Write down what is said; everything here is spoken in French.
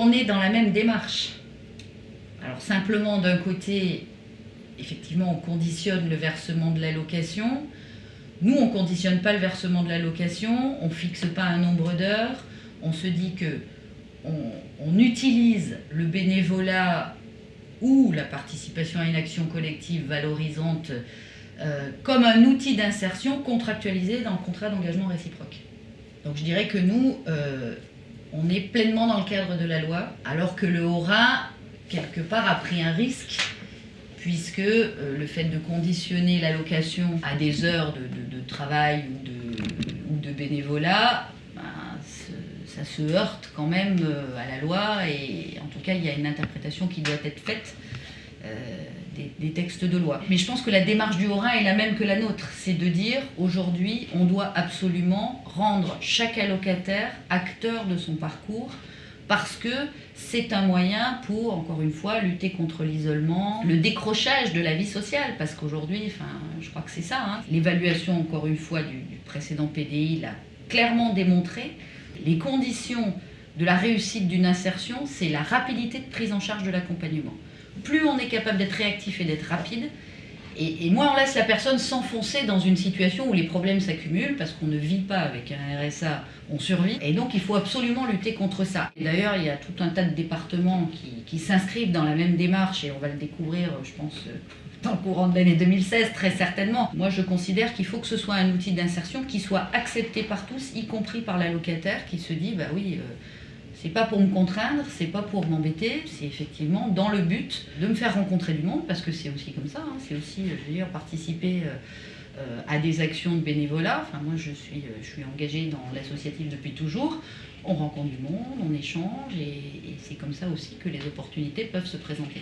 on est dans la même démarche. Alors simplement d'un côté, effectivement, on conditionne le versement de l'allocation. Nous, on ne conditionne pas le versement de l'allocation, on ne fixe pas un nombre d'heures, on se dit que on utilise le bénévolat ou la participation à une action collective valorisante comme un outil d'insertion contractualisé dans le contrat d'engagement réciproque. Donc je dirais que nous, on est pleinement dans le cadre de la loi, alors que le Haut-Rhin, quelque part, a pris un risque, puisque le fait de conditionner l'allocation à des heures de travail ou de bénévolat, ben, ça se heurte quand même à la loi, et en tout cas, il y a une interprétation qui doit être faite des textes de loi. Mais je pense que la démarche du Haut-Rhin est la même que la nôtre, c'est de dire aujourd'hui on doit absolument rendre chaque allocataire acteur de son parcours, parce que c'est un moyen pour, encore une fois, lutter contre l'isolement, le décrochage de la vie sociale, parce qu'aujourd'hui, je crois que c'est ça, hein. L'évaluation, encore une fois, du précédent PDI l'a clairement démontré. Les conditions de la réussite d'une insertion, c'est la rapidité de prise en charge de l'accompagnement. Plus on est capable d'être réactif et d'être rapide, et moins on laisse la personne s'enfoncer dans une situation où les problèmes s'accumulent, parce qu'on ne vit pas avec un RSA, on survit. Et donc il faut absolument lutter contre ça. D'ailleurs, il y a tout un tas de départements qui s'inscrivent dans la même démarche, et on va le découvrir, je pense, dans le courant de l'année 2016, très certainement. Moi, je considère qu'il faut que ce soit un outil d'insertion qui soit accepté par tous, y compris par l'allocataire, qui se dit, bah oui, c'est pas pour me contraindre, c'est pas pour m'embêter, c'est effectivement dans le but de me faire rencontrer du monde, parce que c'est aussi comme ça, hein, c'est aussi, je veux dire, participer à des actions de bénévolat. Enfin, moi, je suis engagée dans l'associatif depuis toujours. On rencontre du monde, on échange, et c'est comme ça aussi que les opportunités peuvent se présenter.